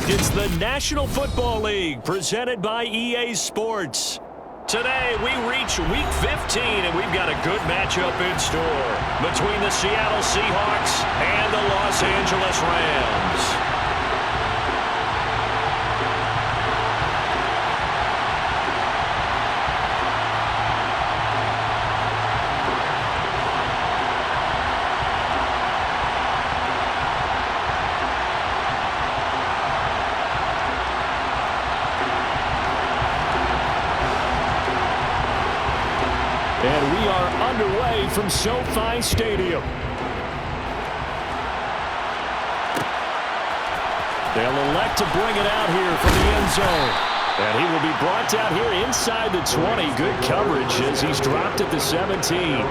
It's the National Football League presented by EA Sports. Today, we reach Week 15, and we've got a good matchup in store between the Seattle Seahawks and the Los Angeles Rams. And we are underway from SoFi Stadium. They'll elect to bring it out here from the end zone. And he will be brought down here inside the 20. Good coverage as he's dropped at the 17.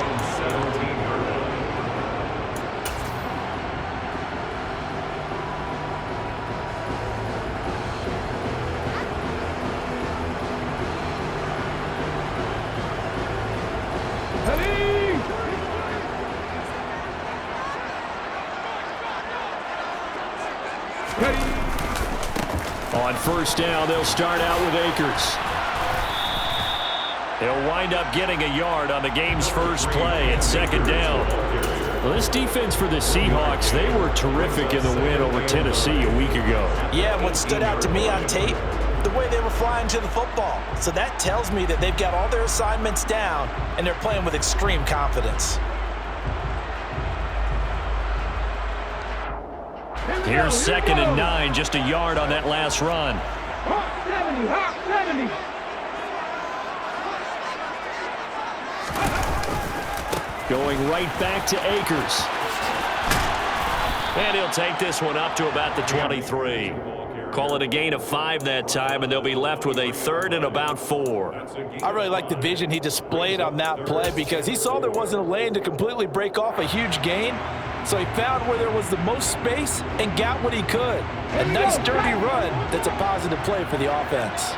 On first down, they'll start out with Akers. They'll wind up getting a yard on the game's first play at second down. Well, this defense for the Seahawks, they were terrific in the win over Tennessee a week ago. Yeah, what stood out to me on tape, the way they were flying to the football. So that tells me that they've got all their assignments down, and they're playing with extreme confidence. Here's 2nd and 9, just a yard on that last run. Going right back to Akers. And he'll take this one up to about the 23. Call it a gain of 5 that time, and they'll be left with a 3rd and about 4. I really like the vision he displayed on that play because he saw there wasn't a lane to completely break off a huge gain. So he found where there was the most space and got what he could. A nice dirty run that's a positive play for the offense.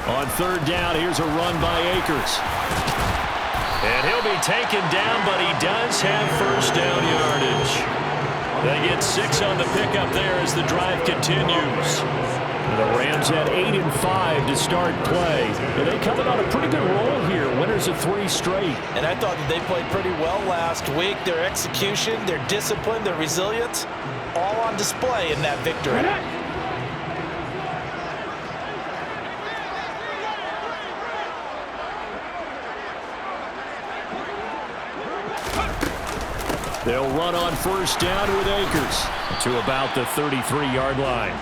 On 3rd down, here's a run by Akers. And he'll be taken down, but he does have first down yardage. They get 6 on the pickup there as the drive continues. The Rams had 8 and 5 to start play. And they coming on a pretty good roll here. Winners of 3 straight. And I thought that they played pretty well last week. Their execution, their discipline, their resilience, all on display in that victory. They'll run on first down with Akers to about the 33-yard line.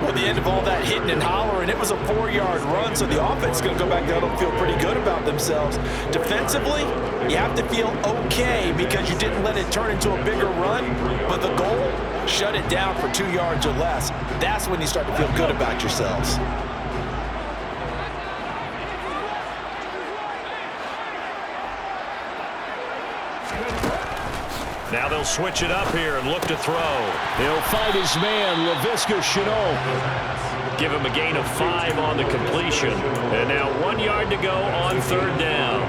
Well, the end of all that hitting and hollering, it was a 4-yard run, so the offense is going to go back down and feel pretty good about themselves. Defensively, you have to feel okay because you didn't let it turn into a bigger run, but the goal, shut it down for 2 yards or less. That's when you start to feel good about yourselves. Now they'll switch it up here and look to throw. He'll find his man, Laviska Shenault. Give him a gain of 5 on the completion. And now 1 yard to go on 3rd down.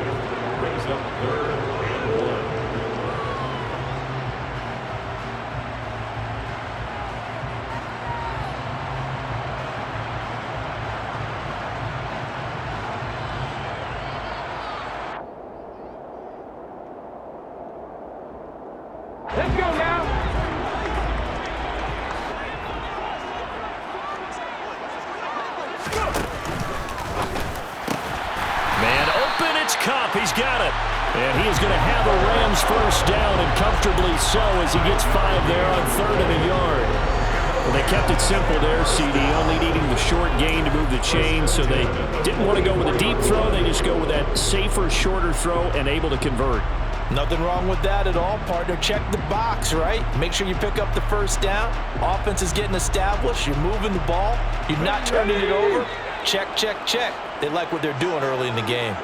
Let's go now. Man open, it's Cup. He's got it. And he is going to have the Rams first down, and comfortably so as he gets 5 there on 3rd and a yard. Well, they kept it simple there, CD, only needing the short gain to move the chain, so they didn't want to go with a deep throw. They just go with that safer, shorter throw and able to convert. Nothing wrong with that at all, partner. Check the box, right? Make sure you pick up the first down. Offense is getting established. You're moving the ball. You're not turning it over. Check, check, check. They like what they're doing early in the game.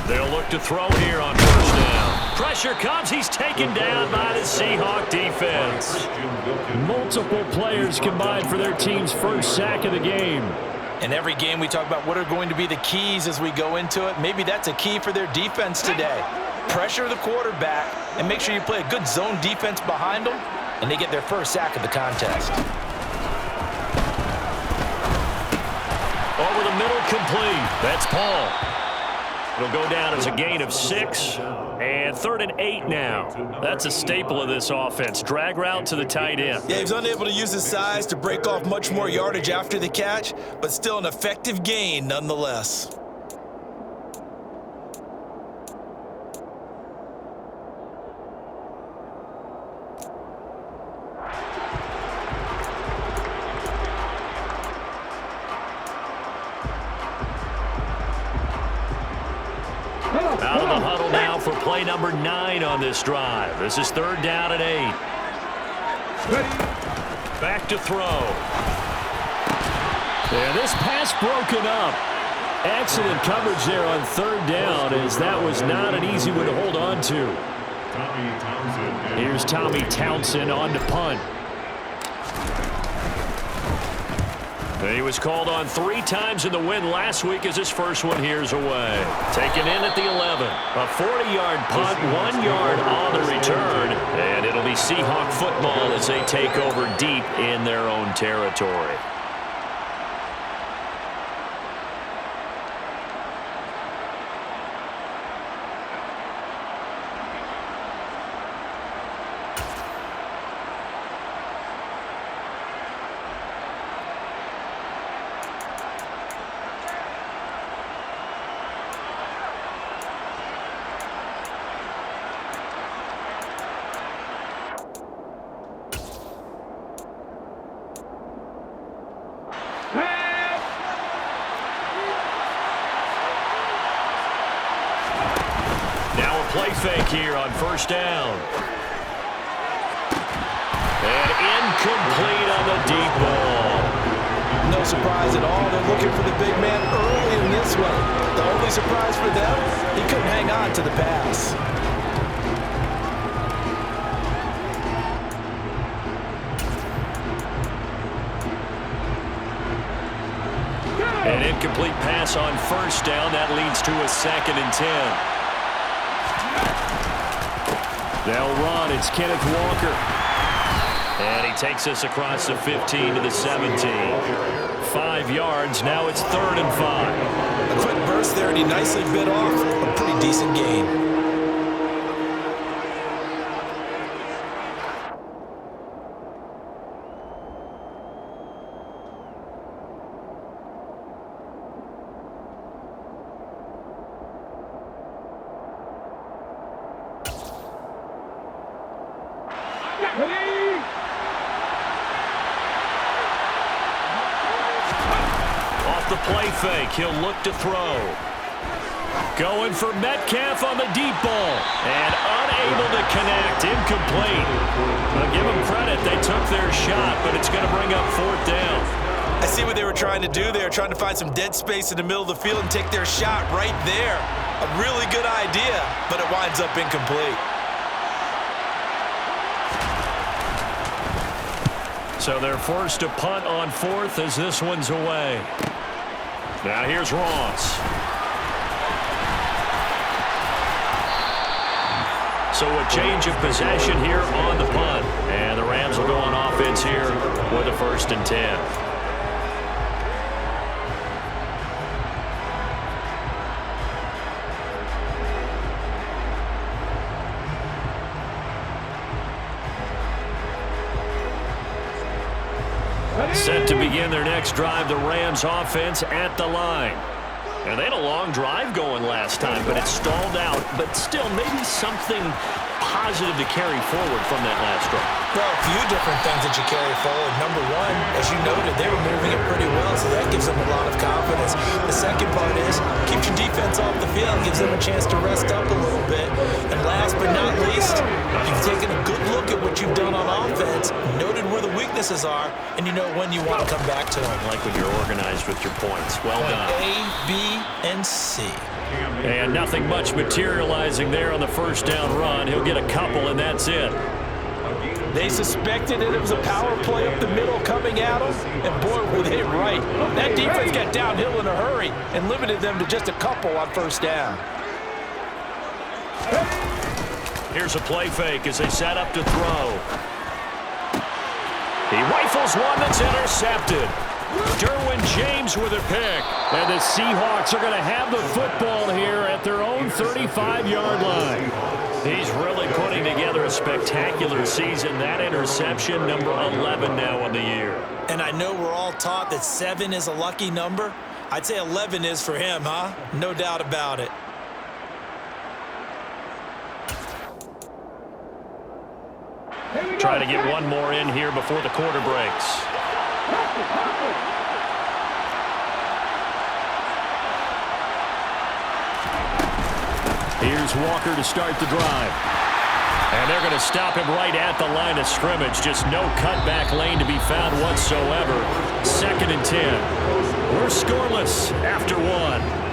They'll look to throw here on first down. Pressure comes. He's taken down by the Seahawk defense. Multiple players combined for their team's first sack of the game. In every game, we talk about what are going to be the keys as we go into it. Maybe that's a key for their defense today. Pressure the quarterback and make sure you play a good zone defense behind them, and they get their first sack of the contest. Over the middle, complete. That's Paul. It'll go down as a gain of 6, and 3rd and 8 now. That's a staple of this offense. Drag route to the tight end. Yeah, he was unable to use his size to break off much more yardage after the catch, but still an effective gain nonetheless. Out of the huddle now for play number 9 on this drive. This is 3rd down and 8. Back to throw. And this pass broken up. Excellent coverage there on 3rd down, as that was not an easy one to hold on to. Here's Tommy Townsend on to punt. He was called on 3 times in the win last week, as his first one here's away. Taken in at the 11. A 40-yard punt, 1 yard on the return. And it'll be Seahawk football as they take over deep in their own territory. Play fake here on 1st down. And incomplete on the deep ball. No surprise at all. They're looking for the big man early in this one. The only surprise for them, he couldn't hang on to the pass. An incomplete pass on 1st down. That leads to a 2nd and 10. They'll run. It's Kenneth Walker. And he takes us across the 15 to the 17. 5 yards. Now it's 3rd and 5. A quick burst there, and he nicely bit off a pretty decent gain. Off the play fake, he'll look to throw. Going for Metcalf on the deep ball. And unable to connect, incomplete. I'll give them credit, they took their shot, but it's going to bring up 4th down. I see what they were trying to do there, trying to find some dead space in the middle of the field and take their shot right there. A really good idea, but it winds up incomplete. So they're forced to punt on 4th as this one's away. Now here's Ross. So a change of possession here on the punt. And the Rams will go on offense here with a 1st and 10. Set to begin their next drive, the Rams offense at the line. And they had a long drive going last time, but it stalled out. But still, maybe something positive to carry forward from that last drive. Well, a few different things that you carry forward. Number one, as you noted, they were moving it pretty well, so that gives them a lot of confidence. The second part is, keeps your defense off the field, gives them a chance to rest up a little bit. And last but not least, you've taken a good look at what you've done on offense, noted where the weaknesses are, and you know when you want to come back to them. I like when you're organized with your points. Well done. A, B, and C. And nothing much materializing there on the 1st down run. He'll get a couple, and that's it. They suspected that it was a power play up the middle coming at them, and boy, were they right. That defense got downhill in a hurry and limited them to just a couple on first down. Here's a play fake as they set up to throw. He rifles one that's intercepted. Derwin James with a pick. And the Seahawks are going to have the football here at their own 35-yard line. He's really putting together a spectacular season. That interception, number 11 now on the year. And I know we're all taught that 7 is a lucky number. I'd say 11 is for him, huh? No doubt about it. Try to get one more in here before the quarter breaks. Here's Walker to start the drive. And they're going to stop him right at the line of scrimmage. Just no cutback lane to be found whatsoever. 2nd and 10. We're scoreless after 1.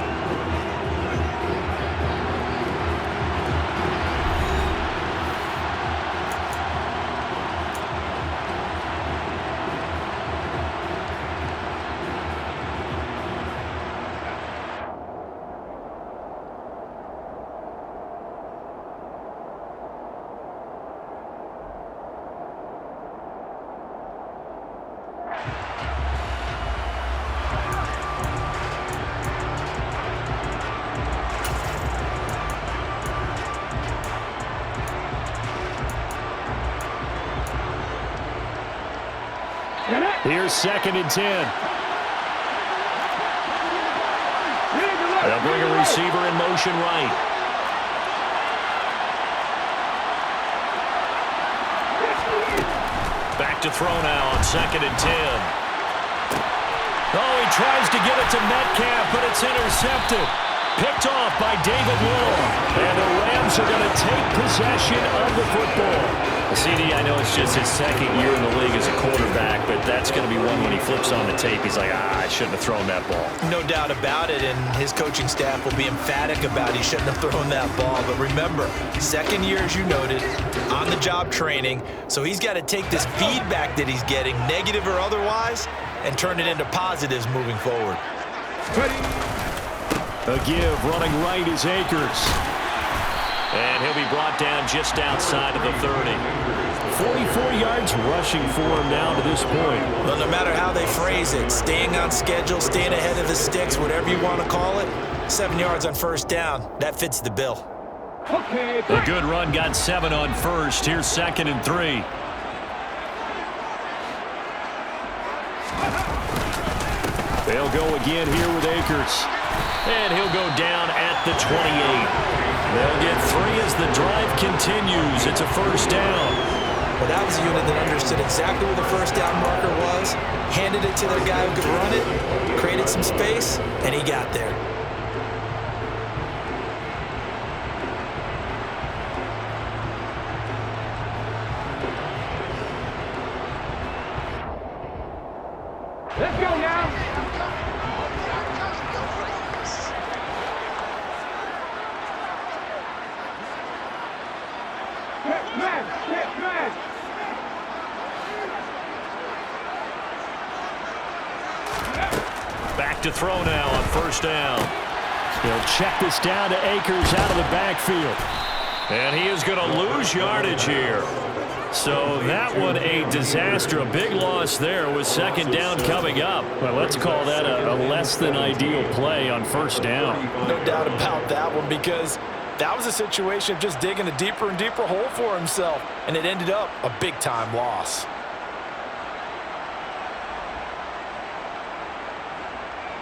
Here's 2nd and 10. They'll bring a receiver in motion right. Back to throw now on 2nd and 10. Oh, he tries to get it to Metcalf, but it's intercepted. Picked off by David Little. And the Rams are going to take possession of the football. CD, I know it's just his 2nd year in the league as a quarterback, but that's going to be one when he flips on the tape. He's like, I shouldn't have thrown that ball. No doubt about it, and his coaching staff will be emphatic about he shouldn't have thrown that ball. But remember, 2nd year, as you noted, on-the-job training, so he's got to take this feedback that he's getting, negative or otherwise, and turn it into positives moving forward. A give running right is Akers. And he'll be brought down just outside of the 30. 44 yards rushing for him now to this point. Well, no matter how they phrase it, staying on schedule, staying ahead of the sticks, whatever you want to call it, 7 yards on first down, that fits the bill. A good run got 7 on first. Here's 2nd and 3. They'll go again here with Akers. And he'll go down at the 28. They'll get 3 as the drive continues. It's a first down. Well, that was a unit that understood exactly where the first down marker was, handed it to their guy who could run it, created some space, and he got there. Let's go now. Back to throw now on first down. He'll check this down to Akers out of the backfield. And he is going to lose yardage here. So that one a disaster, a big loss there with 2nd down coming up. Well, let's call that a less than ideal play on first down. No doubt about that one, because that was a situation of just digging a deeper and deeper hole for himself, and it ended up a big-time loss.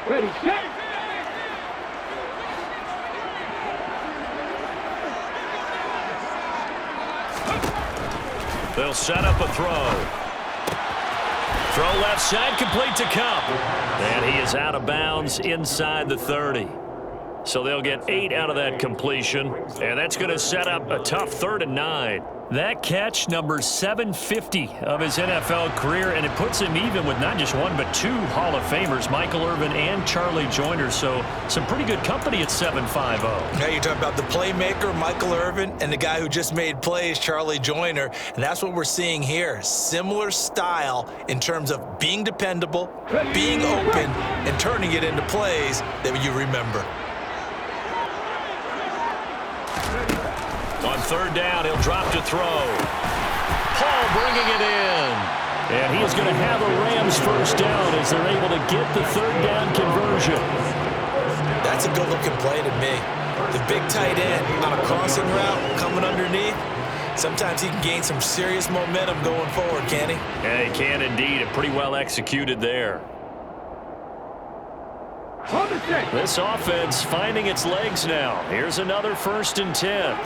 Ready, set. They'll set up a throw. Throw left side, complete to Cup. And he is out of bounds inside the 30. So they'll get 8 out of that completion, and that's going to set up a tough 3rd and 9. That catch, number 750 of his NFL career, and it puts him even with not just one but 2 Hall of Famers, Michael Irvin and Charlie Joyner. So some pretty good company at 7.50. Now you're talking about the playmaker, Michael Irvin, and the guy who just made plays, Charlie Joyner. And that's what we're seeing here. Similar style in terms of being dependable, being open, and turning it into plays that you remember. On 3rd down, he'll drop to throw. Paul bringing it in. And he is going to have a Rams 1st down as they're able to get the 3rd down conversion. That's a good-looking play to me. The big tight end on a crossing route coming underneath. Sometimes he can gain some serious momentum going forward, can't he? Yeah, he can indeed. And pretty well executed there. This offense finding its legs now. Here's another 1st and 10.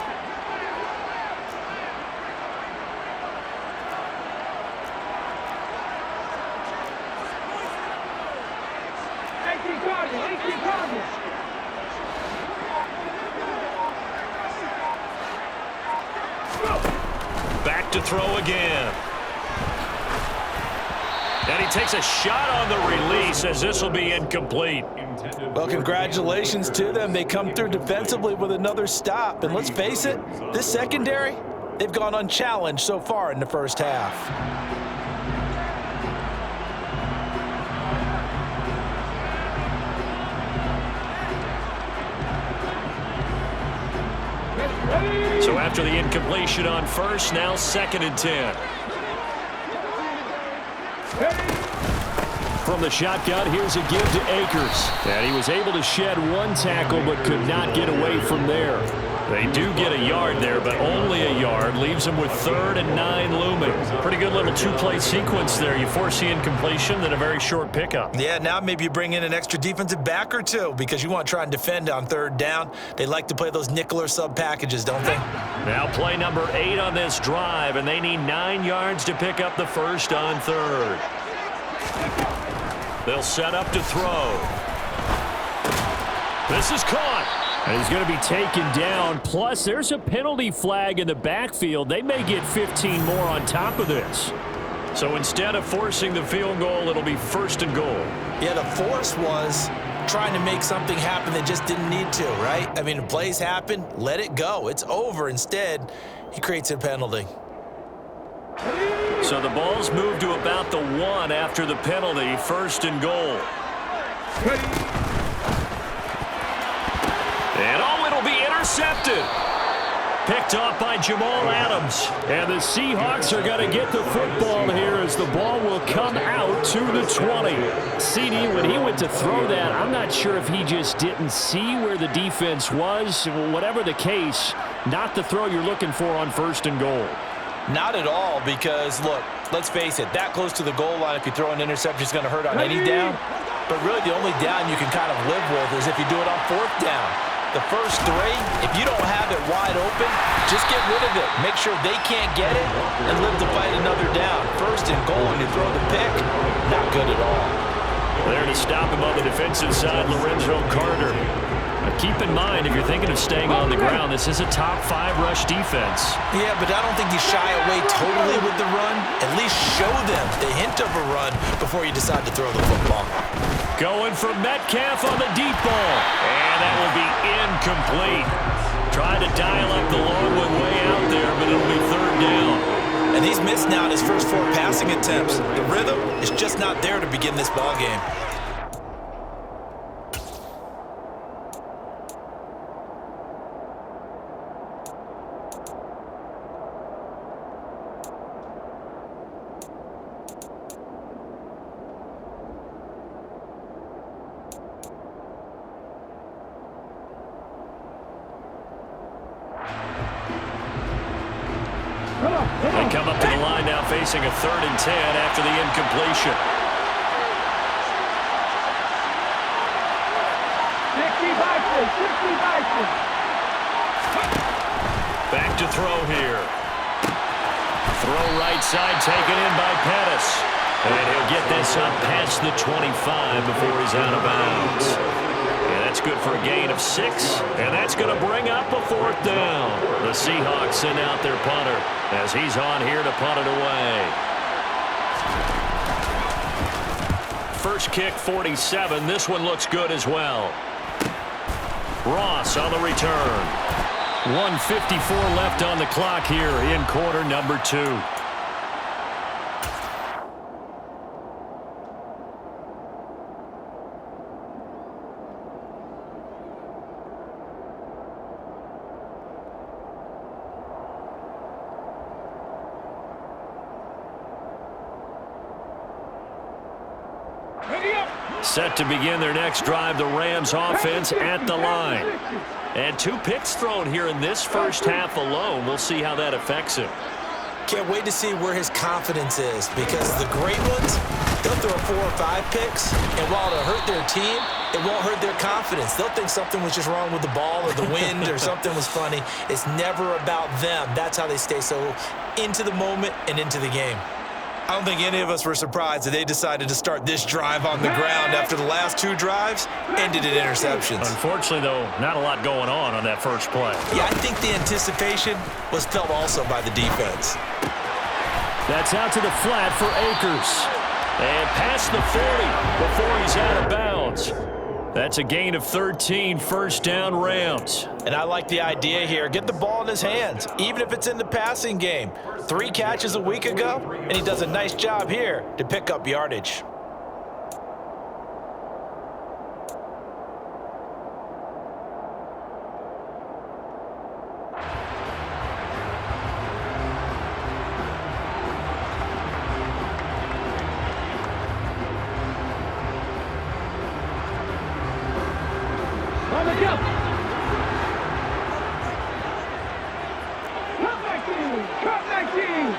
Back to throw again. And he takes a shot on the release as this will be incomplete. Well, congratulations to them. They come through defensively with another stop. And let's face it, this secondary, they've gone unchallenged so far in the 1st half. So after the incompletion on 1st, now 2nd and 10. From the shotgun, here's a give to Akers. And he was able to shed 1 tackle but could not get away from there. They do get a yard there, but only a yard. Leaves them with 3rd and 9 looming. Pretty good little 2-play sequence there. You force the incompletion, then a very short pickup. Yeah, now maybe you bring in an extra defensive back or 2 because you want to try and defend on 3rd down. They like to play those nickel or sub packages, don't they? Now play number 8 on this drive, and they need 9 yards to pick up the 1st on 3rd. They'll set up to throw. This is caught. And he's going to be taken down. Plus, there's a penalty flag in the backfield. They may get 15 more on top of this. So instead of forcing the field goal, it'll be 1st and goal. Yeah, the force was trying to make something happen that just didn't need to, right? I mean, the plays happen, let it go. It's over. Instead, he creates a penalty. So the ball's moved to about the 1 after the penalty. 1st and goal. And it'll be intercepted. Picked off by Jamal Adams. And the Seahawks are going to get the football here as the ball will come out to the 20. CD, when he went to throw that, I'm not sure if he just didn't see where the defense was. Whatever the case, not the throw you're looking for on 1st and goal. Not at all, because, look, let's face it, that close to the goal line, if you throw an interception, it's going to hurt on any down. But really, the only down you can kind of live with is if you do it on 4th down. The first 3, if you don't have it wide open, just get rid of it. Make sure they can't get it and live to fight another down. 1st and goal, and you throw the pick, not good at all. There to stop him on the defensive side, Lorenzo Carter. Keep in mind, if you're thinking of staying on the ground, this is a top 5 rush defense. Yeah, but I don't think you shy away totally with the run. At least show them the hint of a run before you decide to throw the football. Going for Metcalf on the deep ball. And that will be incomplete. Trying to dial up the long one way out there, but it'll be 3rd down. And he's missed now in his first 4 passing attempts. The rhythm is just not there to begin this ball game. They come up to the line now facing a 3rd and 10 after the incompletion. 60 Back to throw here. Throw right side taken in by Pettis. And he'll get this up past the 25 before he's out of bounds. And that that's good for a gain of 6. And that's going to bring up a 4th down. The Seahawks send out their punter as he's on here to punt it away. First kick, 47. This one looks good as well. Ross on the return. 1:54 left on the clock here in quarter number 2. Set to begin their next drive, the Rams offense at the line. And 2 picks thrown here in this first half alone. We'll see how that affects him. Can't wait to see where his confidence is, because the great ones, they'll throw 4 or 5 picks, and while it'll hurt their team, it won't hurt their confidence. They'll think something was just wrong with the ball or the wind or something was funny. It's never about them. That's how they stay so into the moment and into the game. I don't think any of us were surprised that they decided to start this drive on the ground after the last 2 drives ended in interceptions. Unfortunately, though, not a lot going on that first play. Yeah, I think the anticipation was felt also by the defense. That's out to the flat for Akers. And past the 40 before he's out of bounds. That's a gain of 13, first down Rams. And I like the idea here. Get the ball in his hands, even if it's in the passing game. 3 catches a week ago, and he does a nice job here to pick up yardage. On the jump. Cut 19. Cut 19.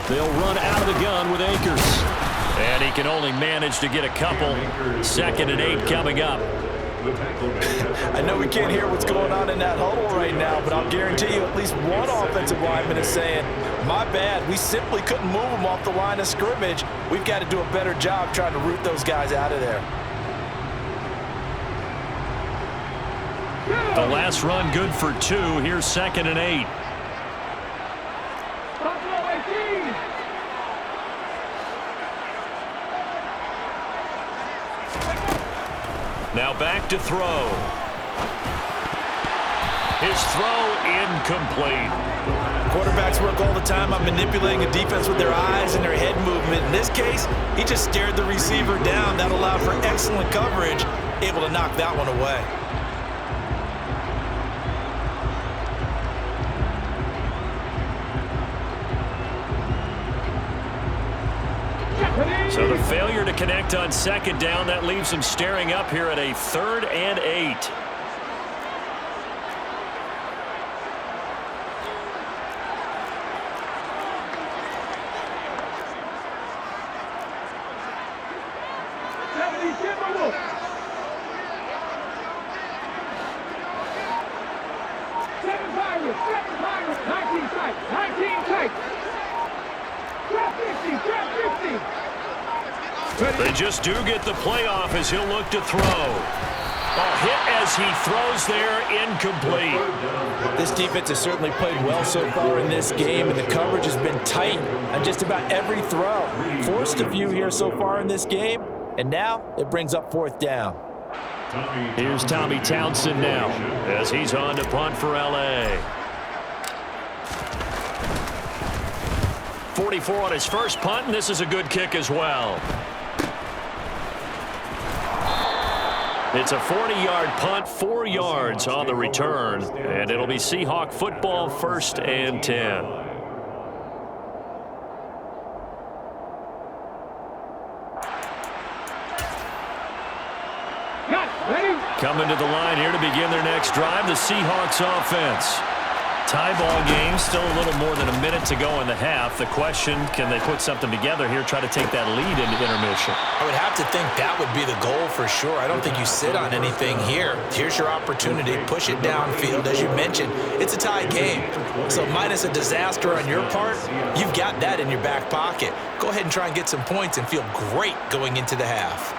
They'll run out of the gun with Akers. And he can only manage to get a couple. 2nd and 8 coming up. I know we can't hear what's going on in that huddle right now, but I'll guarantee you at least one offensive lineman is saying, my bad, we simply couldn't move them off the line of scrimmage. We've got to do a better job trying to root those guys out of there. The last run good for 2. Here's 2nd and 8. Now back to throw. His throw incomplete. Quarterbacks work all the time on manipulating a defense with their eyes and their head movement. In this case, he just stared the receiver down. That allowed for excellent coverage, able to knock that one away. So the failure to connect on 2nd down, that leaves him staring up here at a 3rd and 8. They just do get the playoff as he'll look to throw. A hit as he throws there, incomplete. This defense has certainly played well so far in this game, and the coverage has been tight on just about every throw. Forced a few here so far in this game, and now it brings up 4th down. Here's Tommy Townsend now as he's on to punt for LA. 44 on his first punt, and this is a good kick as well. It's a 40-yard punt, 4 yards on the return, and it'll be Seahawk football, 1st and 10. Coming to the line here to begin their next drive, the Seahawks offense. Tie ball game, still a little more than a minute to go in the half. The question, can they put something together here, try to take that lead into intermission? I would have to think that would be the goal for sure. I don't think you sit on anything here. Here's your opportunity. Push it downfield. As you mentioned, it's a tie game. So minus a disaster on your part, you've got that in your back pocket. Go ahead and try and get some points and feel great going into the half.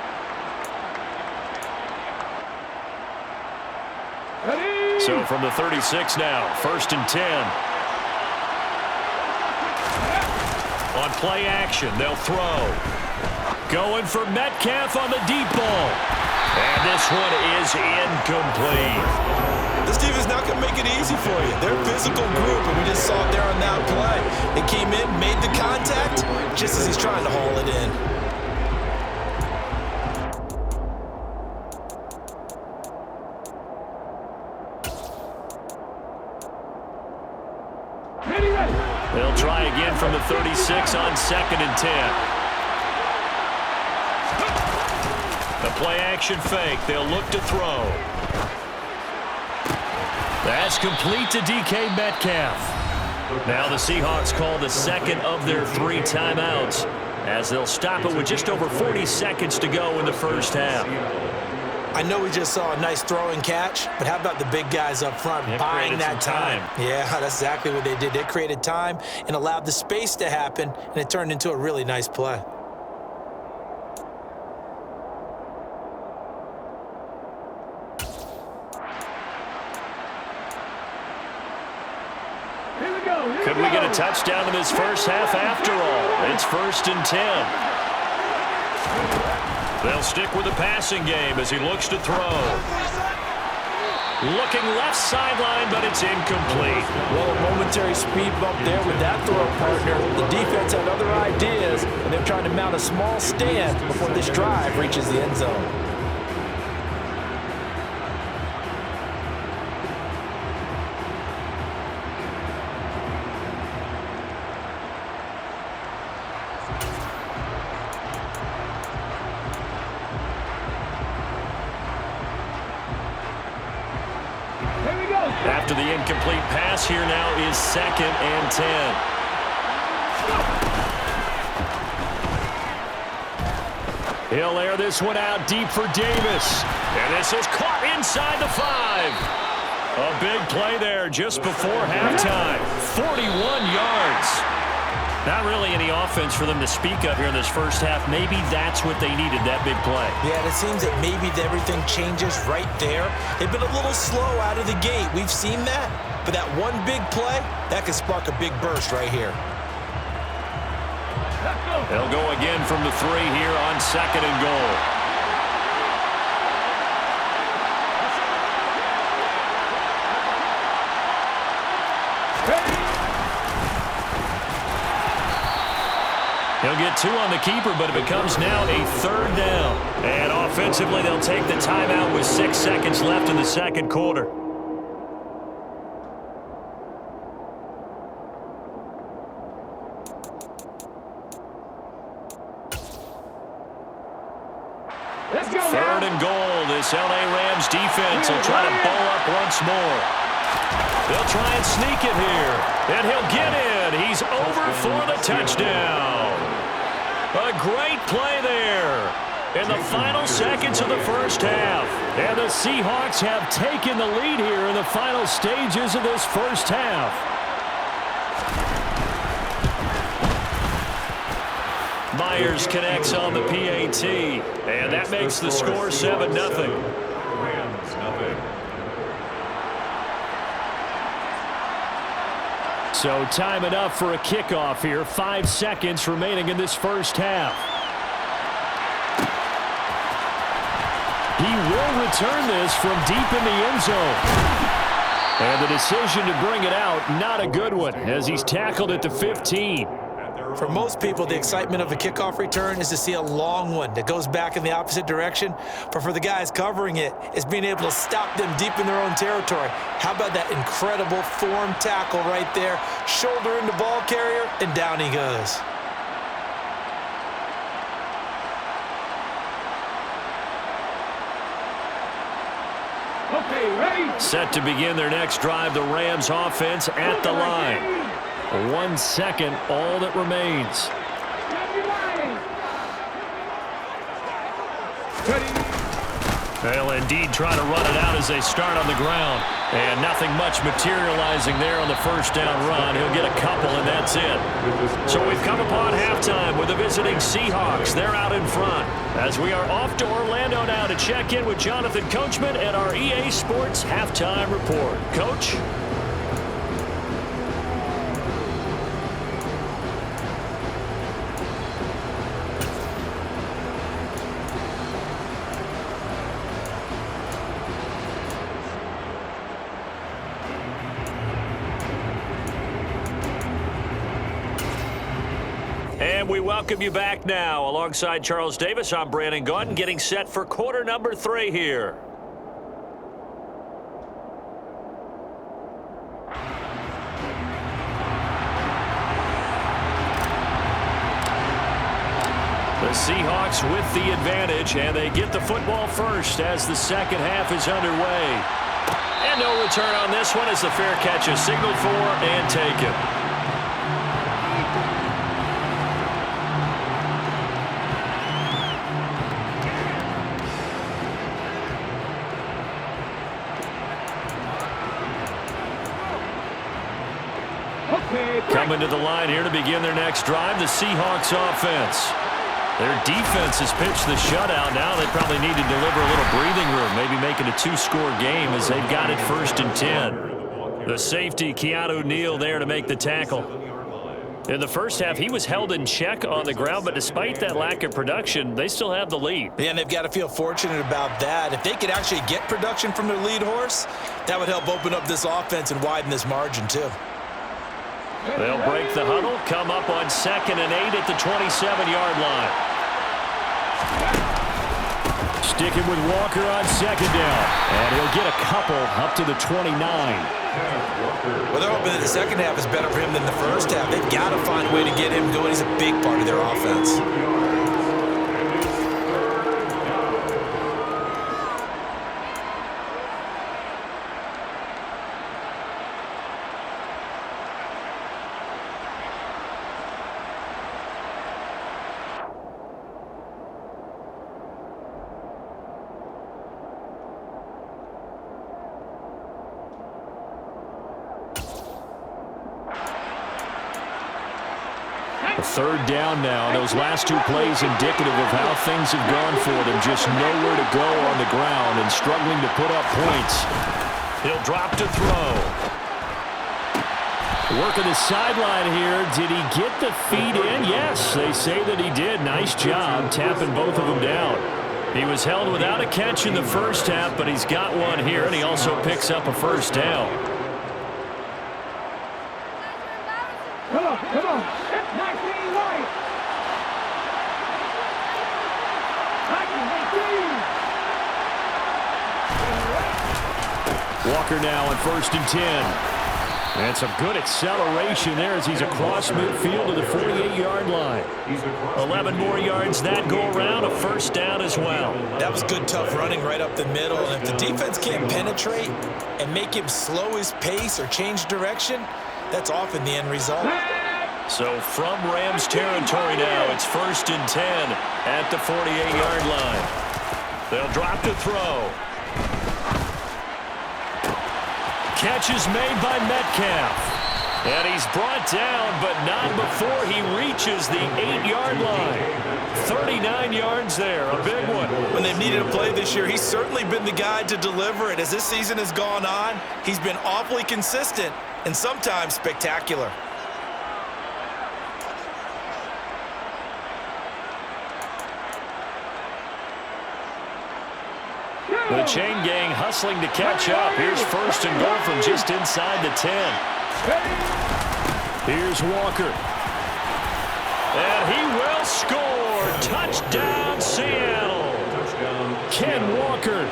So from the 36 now, 1st and 10. On play action, they'll throw. Going for Metcalf on the deep ball. And this one is incomplete. This team is not going to make it easy for you. They're a physical group, and we just saw it there on that play. They came in, made the contact, just as he's trying to haul it in. They'll try again from the 36 on 2nd and 10. The play-action fake. They'll look to throw. That's complete to DK Metcalf. Now the Seahawks call the second of their 3 timeouts as they'll stop it with just over 40 seconds to go in the first half. I know we just saw a nice throw and catch, but how about the big guys up front buying that time? Yeah, that's exactly what they did. They created time and allowed the space to happen, and it turned into a really nice play. Here we go. Could we get a touchdown in this first half after all? It's 1st and 10. They'll stick with the passing game as he looks to throw. Looking left sideline, but it's incomplete. Well, a momentary speed bump there with that throw, partner. The defense had other ideas, and they're trying to mount a small stand before this drive reaches the end zone. After the incomplete pass, here now is 2nd and 10. He'll air this one out deep for Davis. And this is caught inside the 5. A big play there just before halftime. 41 yards. Not really any offense for them to speak of here in this first half. Maybe that's what they needed, that big play. Yeah, and it seems that maybe everything changes right there. They've been a little slow out of the gate. We've seen that. But that one big play, that could spark a big burst right here. They'll go again from the 3 here on 2nd and goal. He'll get 2 on the keeper, but it becomes now a 3rd down. And offensively, they'll take the timeout with 6 seconds left in the second quarter. Let's go. 3rd and goal. This LA Rams defense will try to bow up once more. They'll try and sneak it here. And he'll get in. He's over for the touchdown. A great play there in the final seconds of the first half. And the Seahawks have taken the lead here in the final stages of this first half. Myers connects on the PAT. And that makes the score 7-0. So time enough for a kickoff here. 5 seconds remaining in this first half. He will return this from deep in the end zone. And the decision to bring it out, not a good one, as he's tackled at the 15. For most people, the excitement of a kickoff return is to see a long one that goes back in the opposite direction. But for the guys covering it, it's being able to stop them deep in their own territory. How about that incredible form tackle right there? Shoulder into ball carrier, and down he goes. Okay, ready? Set to begin their next drive, the Rams offense at the line. 1 second, all that remains. They'll indeed try to run it out as they start on the ground. And nothing much materializing there on the first down run. He'll get a couple, and that's it. So we've come upon halftime with the visiting Seahawks. They're out in front. As we are off to Orlando now to check in with Jonathan Coachman and our EA Sports Halftime Report. Coach? And we welcome you back now. Alongside Charles Davis, I'm Brandon Gaudin, getting set for quarter number 3 here. The Seahawks with the advantage, and they get the football first as the second half is underway. And no return on this one as the fair catch is signaled for and taken. Coming to the line here to begin their next drive, the Seahawks offense. Their defense has pitched the shutout. Now they probably need to deliver a little breathing room, maybe make it a 2-score game as they've got it 1st and 10. The safety, Keanu Neal, there to make the tackle. In the first half, he was held in check on the ground, but despite that lack of production, they still have the lead. Yeah, and they've got to feel fortunate about that. If they could actually get production from their lead horse, that would help open up this offense and widen this margin too. They'll break the huddle, come up on 2nd and 8 at the 27-yard line. Sticking with Walker on 2nd down. And he'll get a couple up to the 29. Well, they're hoping that the second half is better for him than the first half. They've got to find a way to get him going. He's a big part of their offense. Third down now. Those last 2 plays indicative of how things have gone for them. Just nowhere to go on the ground and struggling to put up points. He'll drop to throw. Working the sideline here. Did he get the feet in? Yes, they say that he did. Nice job tapping both of them down. He was held without a catch in the first half, but he's got one here, and he also picks up a first down. Come on, come on. That's 19 right. Walker now on 1st and 10. And some good acceleration there as he's across midfield to the 48-yard line. 11 more yards that go around, a first down as well. That was good, tough running right up the middle. And if the defense can't penetrate and make him slow his pace or change direction, that's often the end result. So from Rams territory now, it's 1st and 10 at the 48-yard line. They'll drop to throw. Catch is made by Metcalf. And he's brought down, but not before he reaches the 8-yard line. 39 yards there, a big one. When they've needed a play this year, he's certainly been the guy to deliver it. As this season has gone on, he's been awfully consistent and sometimes spectacular. The chain gang hustling to catch up. Here's 1st and goal from just inside the 10. Here's Walker. And he will score. Touchdown, Seattle. Ken Walker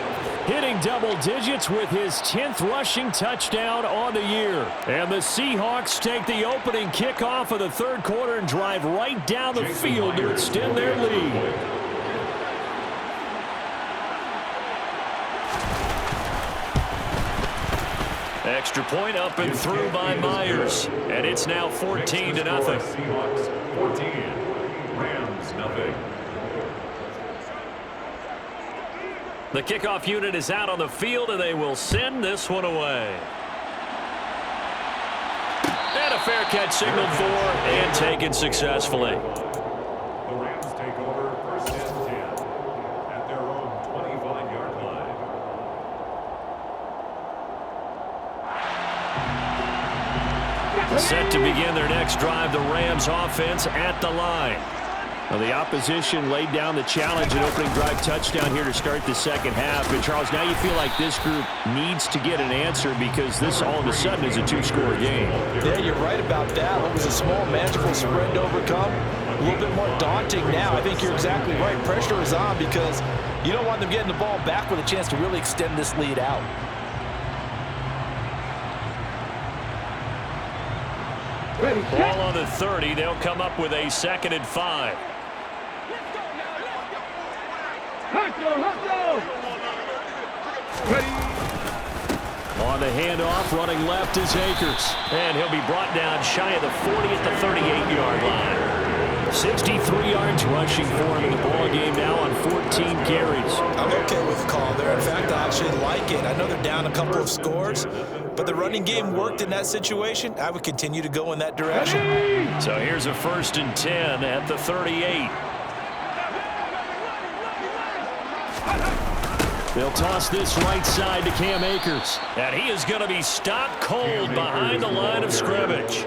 hitting double digits with his 10th rushing touchdown on the year. And the Seahawks take the opening kickoff of the 3rd quarter and drive right down the field to extend their lead. Extra point up and through by Myers. And it's now 14-0. Seahawks 14, Rams 0. The kickoff unit is out on the field, and they will send this one away. And a fair catch signaled for and taken successfully. The Rams take over first and 10 at their own 25-yard line. Set to begin their next drive, the Rams offense at the line. Well, the opposition laid down the challenge and opening drive touchdown here to start the second half. And, Charles, now you feel like this group needs to get an answer because this all of a sudden is a two-score game. Yeah, you're right about that. What was a small, manageable spread to overcome? A little bit more daunting now. I think you're exactly right. Pressure is on because you don't want them getting the ball back with a chance to really extend this lead out. Ball on the 30. They'll come up with a 2nd and 5. On the handoff, running left is Akers. And he'll be brought down shy of the 40 at the 38-yard line. 63 yards rushing for him in the ball game now on 14 carries. I'm okay with the call there. In fact, I actually like it. I know they're down a couple of scores, but the running game worked in that situation. I would continue to go in that direction. So here's a 1st and 10 at the 38. They'll toss this right side to Cam Akers. And he is going to be stopped cold behind the line of scrimmage.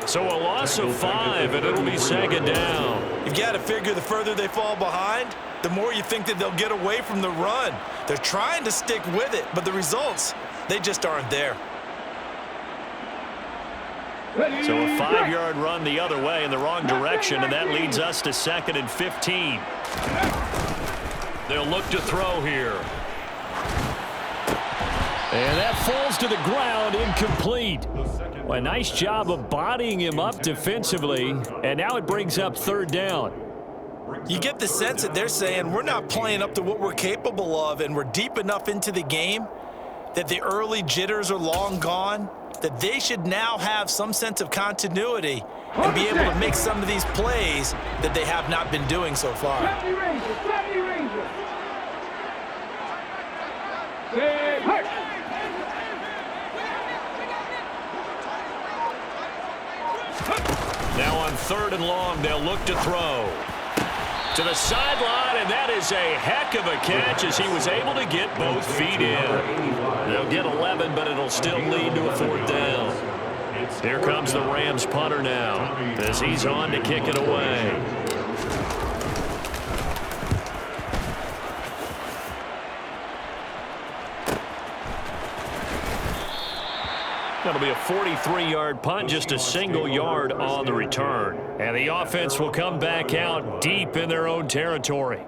So a loss of 5, and it'll be 2nd down. You've got to figure the further they fall behind, the more you think that they'll get away from the run. They're trying to stick with it, but the results, they just aren't there. So a 5-yard run the other way in the wrong direction, and that leads us to 2nd and 15. They'll look to throw here. And that falls to the ground, incomplete. Well, a nice job of bodying him up defensively, and now it brings up 3rd down. You get the sense that they're saying we're not playing up to what we're capable of, and we're deep enough into the game that the early jitters are long gone, that they should now have some sense of continuity and be able to make some of these plays that they have not been doing so far. Now on 3rd and long, they'll look to throw. To the sideline, and that is a heck of a catch as he was able to get both feet in. They'll get 11, but it'll still lead to a 4th down. Here comes the Rams punter now as he's on to kick it away. That'll be a 43-yard punt, just a single yard on the return. And the offense will come back out deep in their own territory.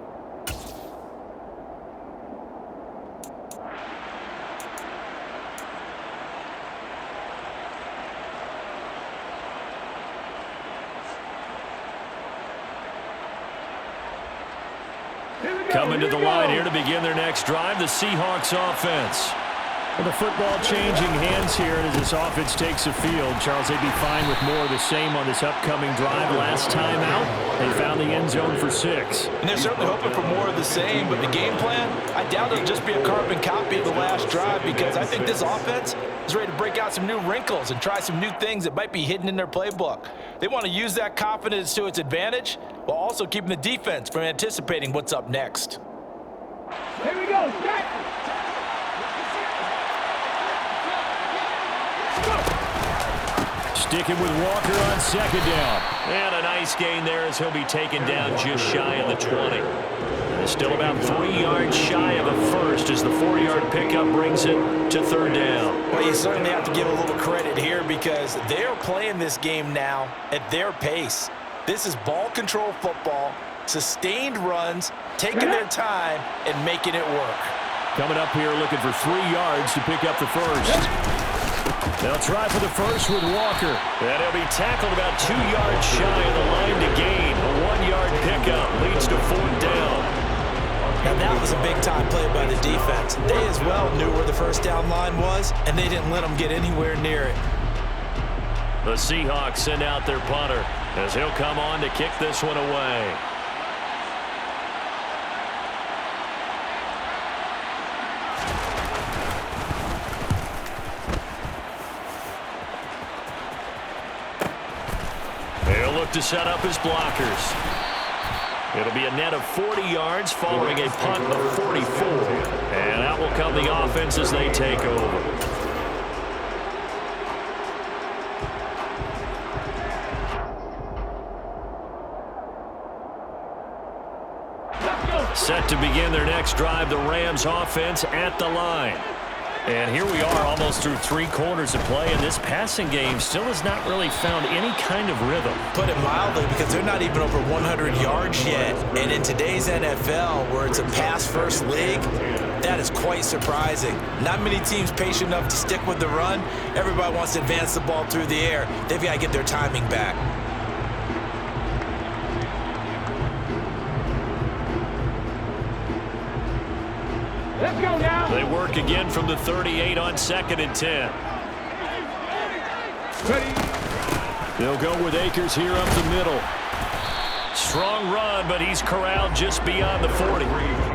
Coming to the line here to begin their next drive, the Seahawks offense. Well, the football changing hands here as this offense takes the field. Charles, they'd be fine with more of the same on this upcoming drive. Last time out, they found the end zone for 6. And they're certainly hoping for more of the same, but the game plan, I doubt it'll just be a carbon copy of the last drive because I think this offense is ready to break out some new wrinkles and try some new things that might be hidden in their playbook. They want to use that confidence to its advantage while also keeping the defense from anticipating what's up next. Here we go, set. Sticking with Walker on 2nd down. And a nice gain there as he'll be taken down just shy of the 20. And still about 3 yards shy of a first as the 4-yard pickup brings it to 3rd down. Well, you certainly have to give a little credit here because they're playing this game now at their pace. This is ball control football, sustained runs, taking their time, and making it work. Coming up here looking for 3 yards to pick up the first. They'll try for the first with Walker. And he'll be tackled about 2 yards shy of the line to gain. A 1-yard pickup leads to 4th down. Now that was a big-time play by the defense. They as well knew where the first down line was, and they didn't let them get anywhere near it. The Seahawks send out their punter as he'll come on to kick this one away. He'll look to set up his blockers. It'll be a net of 40 yards following a punt of 44. And out will come the offense as they take over. Set to begin their next drive, the Rams offense at the line. And here we are almost through 3 quarters of play, and this passing game still has not really found any kind of rhythm. Put it mildly, because they're not even over 100 yards yet. And in today's NFL, where it's a pass-first league, that is quite surprising. Not many teams patient enough to stick with the run. Everybody wants to advance the ball through the air. They've got to get their timing back. Let's go now. They work again from the 38 on 2nd and 10. Ready. They'll go with Akers here up the middle. Strong run, but he's corralled just beyond the 40.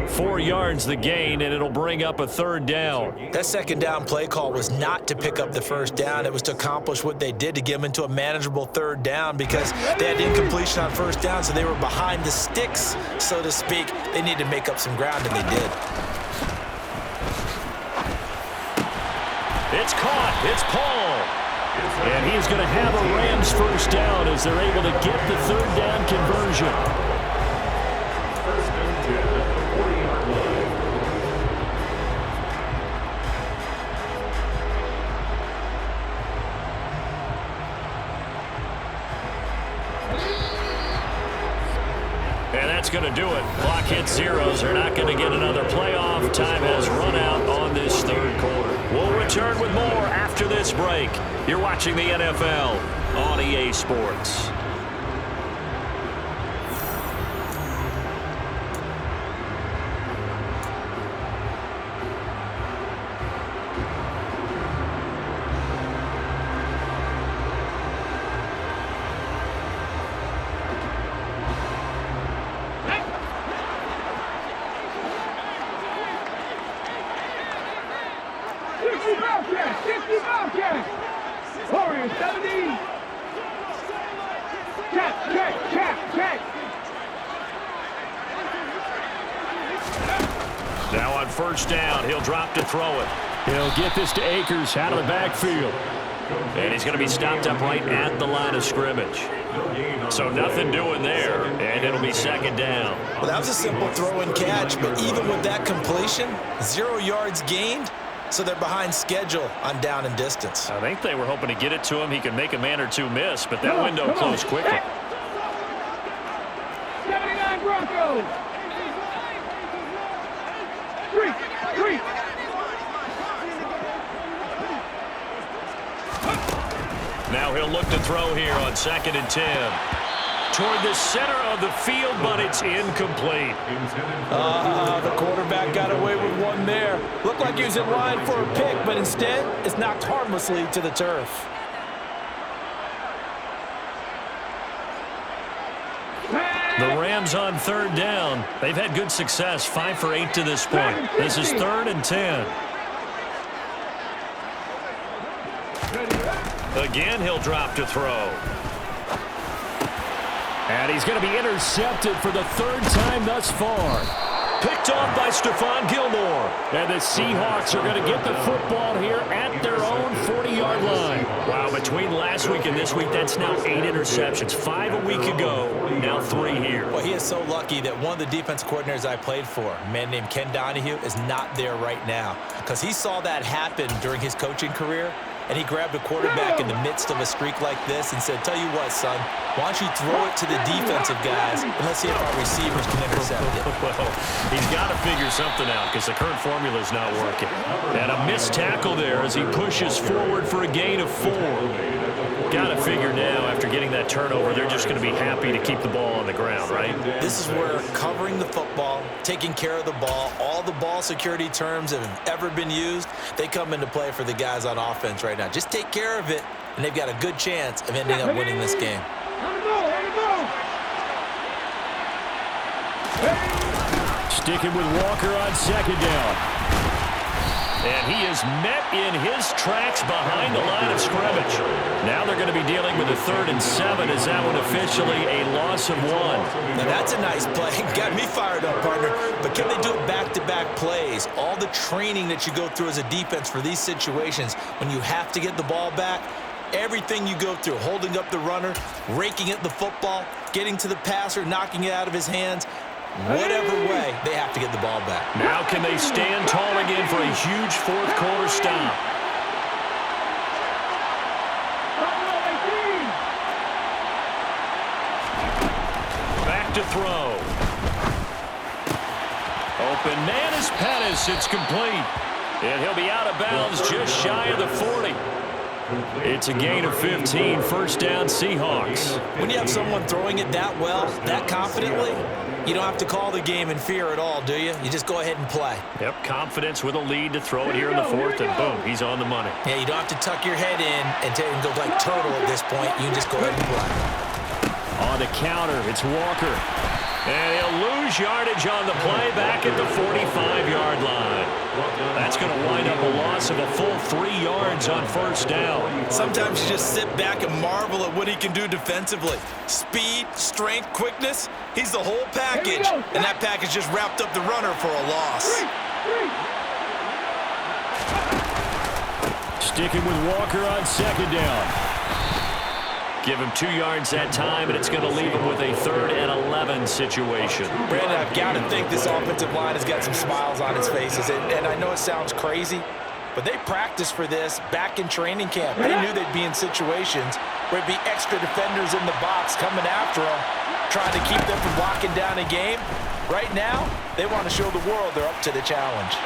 4 yards the gain, and it'll bring up a 3rd down. That second down play call was not to pick up the first down. It was to accomplish what they did, to get them into a manageable 3rd down, because they had incompletion on first down, so they were behind the sticks, so to speak. They needed to make up some ground, and they did. It's caught. It's Paul. And he's going to have a Rams first down as they're able to get the 3rd down conversion. First and 10 at the 40-yard line. And that's going to do it. Clock hits zeros. They're not going to get another playoff. Time has run out on this 3rd quarter. We'll return with more after this break. You're watching the NFL on EA Sports. Warriors 70. Check. Now on first down, he'll drop to throw it. He'll get this to Akers out of the backfield. And he's going to be stopped up right at the line of scrimmage. So nothing doing there, and it'll be 2nd down. Well, that was a simple throw and catch, but even with that completion, 0 yards gained, so they're behind schedule on down and distance. I think they were hoping to get it to him. He could make a man or two miss, but that window closed quickly. 79 Broncos. 3. Now he'll look to throw here on 2nd and 10. Toward the center of the field, but it's incomplete. The quarterback got away with one there. Looked like he was in line for a pick, but instead, it's knocked harmlessly to the turf. The Rams on 3rd down. They've had good success, 5 for 8 to this point. This is 3rd and 10. Again, he'll drop to throw. And he's going to be intercepted for the 3rd time thus far. Picked off by Stephon Gilmore. And the Seahawks are going to get the football here at their own 40-yard line. Wow, between last week and this week, that's now 8 interceptions. 5 a week ago, now 3 here. Well, he is so lucky that one of the defense coordinators I played for, a man named Ken Donahue, is not there right now, because he saw that happen during his coaching career, and he grabbed a quarterback in the midst of a streak like this and said, tell you what, son, why don't you throw it to the defensive guys, and let's see if our receivers can intercept it. Well, he's got to figure something out because the current formula is not working. And a missed tackle there as he pushes forward for a gain of 4. Got to figure now, after getting that turnover, they're just going to be happy to keep the ball on the ground, right? This is where covering the football, taking care of the ball, all the ball security terms that have ever been used, they come into play for the guys on offense right now. Just take care of it, and they've got a good chance of ending up winning this game. Sticking with Walker on second down. And he is met in his tracks behind the line of scrimmage. Now they're going to be dealing with a 3rd and 7. Is that one officially a loss of 1? Now that's a nice play. Got me fired up, partner. But can they do it back-to-back plays? All the training that you go through as a defense for these situations, when you have to get the ball back, everything you go through, holding up the runner, raking at the football, getting to the passer, knocking it out of his hands, whatever way, they have to get the ball back. Now can they stand tall again for a huge 4th quarter stop? Back to throw. Open man is Pettis. It's complete. And he'll be out of bounds just shy of the 40. It's a gain of 15. First down, Seahawks. When you have someone throwing it that well, that confidently, you don't have to call the game in fear at all, do you? You just go ahead and play. Yep, confidence with a lead to throw it here in the 4th, and boom, he's on the money. Yeah, you don't have to tuck your head in and go like turtle at this point. You can just go ahead and play. On the counter, it's Walker. And he'll lose yardage on the play back at the 45-yard line. That's going to wind up a loss of a full 3 yards on first down. Sometimes you just sit back and marvel at what he can do defensively. Speed, strength, quickness, he's the whole package. And that package just wrapped up the runner for a loss. Sticking with Walker on second down. Give him 2 yards that time, and it's going to leave him with a 3rd and 11 situation. Brandon, I've got to think this offensive line has got some smiles on its faces. And I know it sounds crazy, but they practiced for this back in training camp. They knew they'd be in situations where it'd be extra defenders in the box coming after them, trying to keep them from locking down a game. Right now, they want to show the world they're up to the challenge.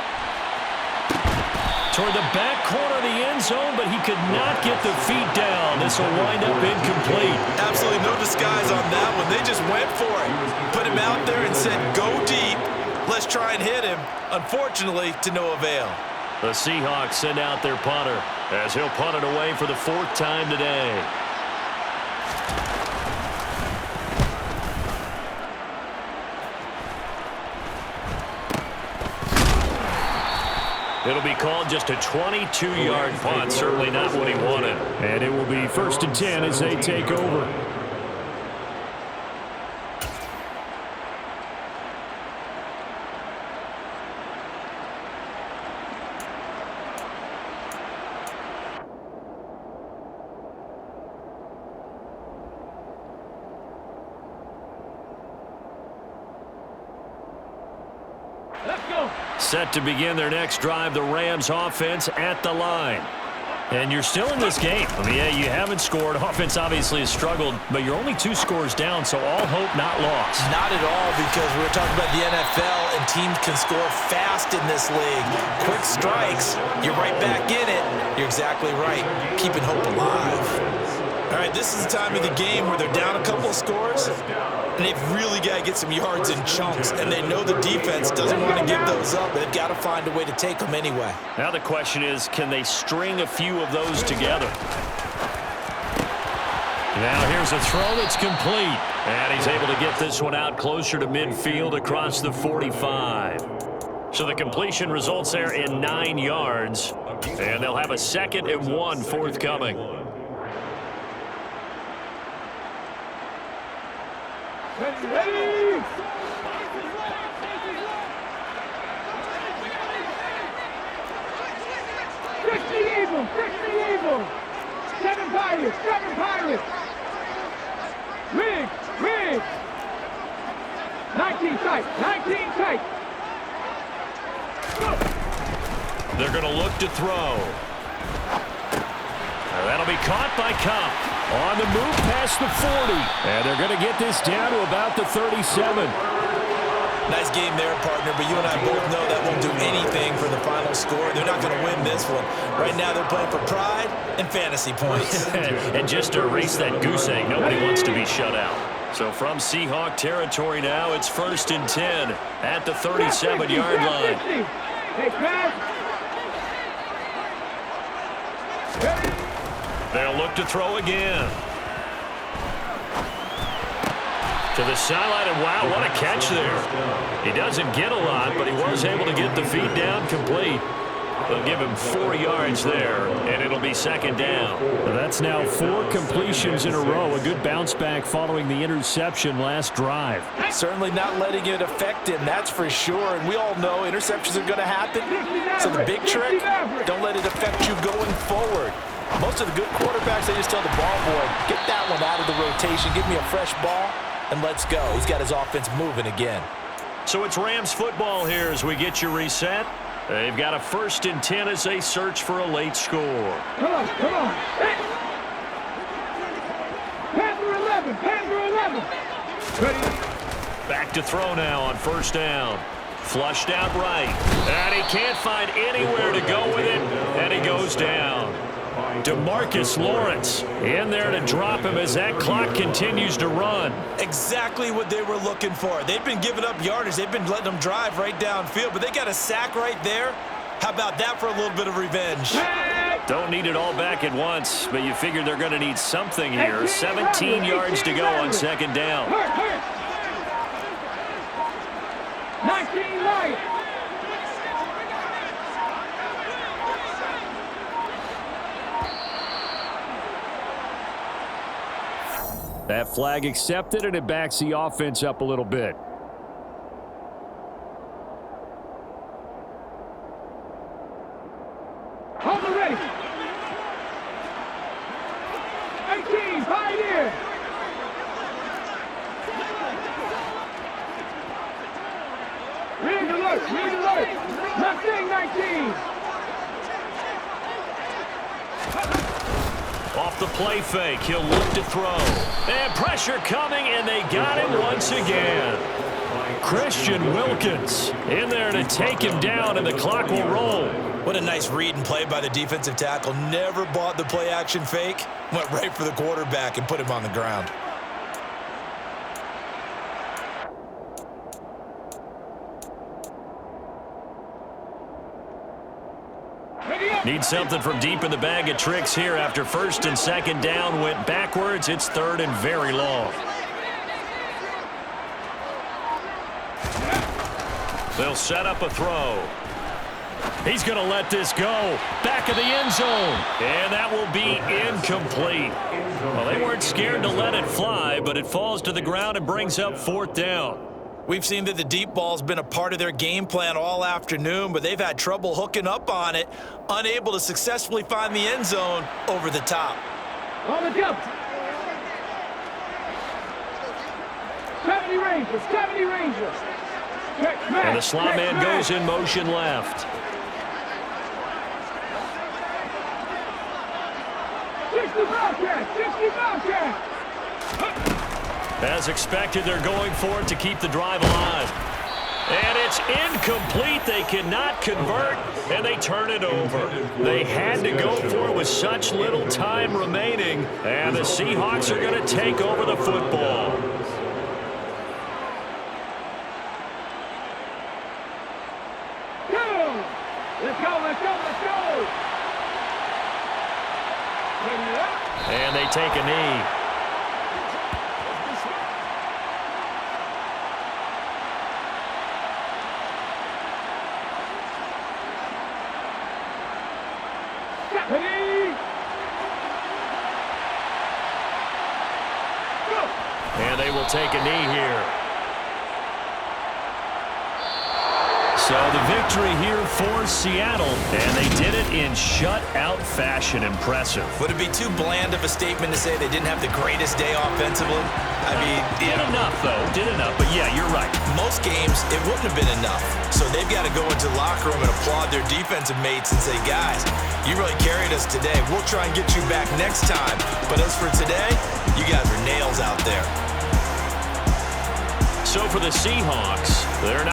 Toward the back corner of the end zone, but he could not get the feet down. This will wind up incomplete. Absolutely no disguise on that one. They just went for it. Put him out there and said, go deep. Let's try and hit him. Unfortunately, to no avail. The Seahawks send out their punter as he'll punt it away for the 4th time today. It'll be called just a 22-yard punt. Certainly not what he wanted. And it will be 1st and 10 as they take over. Set to begin their next drive, the Rams offense at the line. And you're still in this game. I mean, yeah, you haven't scored. Offense obviously has struggled, but you're only 2 scores down, so all hope not lost. Not at all, because we're talking about the NFL, and teams can score fast in this league. Quick strikes, you're right back in it. You're exactly right. Keeping hope alive. All right, this is the time of the game where they're down a couple of scores, and they've really got to get some yards in chunks, and they know the defense doesn't want to give those up. They've got to find a way to take them anyway. Now the question is, can they string a few of those together? Now here's a throw that's complete, and he's able to get this one out closer to midfield across the 45. So the completion results there in 9 yards, and they'll have a 2nd and 1 forthcoming. Ready! Fix the evil! Fix the evil! 7 pirates! 7 pirates! Rig! Rig! 19 tight! 19 tight! They're going to look to throw. That'll be caught by Cup. On the move past the 40. And they're going to get this down to about the 37. Nice game there, partner, but you and I both know that won't do anything for the final score. They're not going to win this one. Right now they're playing for pride and fantasy points. And just to erase that goose egg, nobody wants to be shut out. So from Seahawk territory now, it's 1st and 10 at the 37-yard line. They'll look to throw again. To the sideline, and wow, what a catch there. He doesn't get a lot, but he was able to get the feed down complete. They'll give him 4 yards there, and it'll be 2nd down. That's now 4 completions in a row. A good bounce back following the interception last drive. Certainly not letting it affect him, that's for sure. And we all know interceptions are going to happen. So the big trick, don't let it affect you going forward. Most of the good quarterbacks, they just tell the ball boy, get that one out of the rotation, give me a fresh ball, and let's go. He's got his offense moving again. So it's Rams football here as we get you reset. They've got a 1st and 10 as they search for a late score. Come on. Panther 11, Panther 11. Ready? Back to throw now on 1st down. Flushed out right. And he can't find anywhere to go with it, and he goes down. DeMarcus Lawrence in there to drop him as that clock continues to run. Exactly what they were looking for. They've been giving up yardage. They've been letting them drive right downfield, but they got a sack right there. How about that for a little bit of revenge? Don't need it all back at once, but you figure they're going to need something here. 17 yards to go on 2nd down. 19 Lions. That flag accepted, and it backs the offense up a little bit. Hold the ready. 18, Pioneer. Read alert. Mustang 19. Off the play fake, he'll look to throw. And pressure coming, and they got him once again. Christian Wilkins in there to take him down, and the clock will roll. What a nice read and play by the defensive tackle. Never bought the play-action fake. Went right for the quarterback and put him on the ground. Need something from deep in the bag of tricks here after 1st and 2nd down went backwards. It's 3rd and very long. They'll set up a throw. He's going to let this go. Back of the end zone. And that will be incomplete. Well, they weren't scared to let it fly, but it falls to the ground and brings up 4th down. We've seen that the deep ball's been a part of their game plan all afternoon, but they've had trouble hooking up on it, unable to successfully find the end zone over the top. On the jump. 70 Rangers. And the slot man goes in motion left. 60 Bobcat. As expected, they're going for it to keep the drive alive. And it's incomplete. They cannot convert, and they turn it over. They had to go for it with such little time remaining, and the Seahawks are going to take over the football. Let's go. And they take a knee. And they will take a knee here. So the victory here for Seattle, and they did it in shutout fashion. Impressive. Would it be too bland of a statement to say they didn't have the greatest day offensively? I mean, did enough, though. Did enough. But, yeah, you're right. Most games, it wouldn't have been enough. So they've got to go into the locker room and applaud their defensive mates and say, guys, you really carried us today. We'll try and get you back next time. But as for today, you guys are nails out there. So for the Seahawks, they're not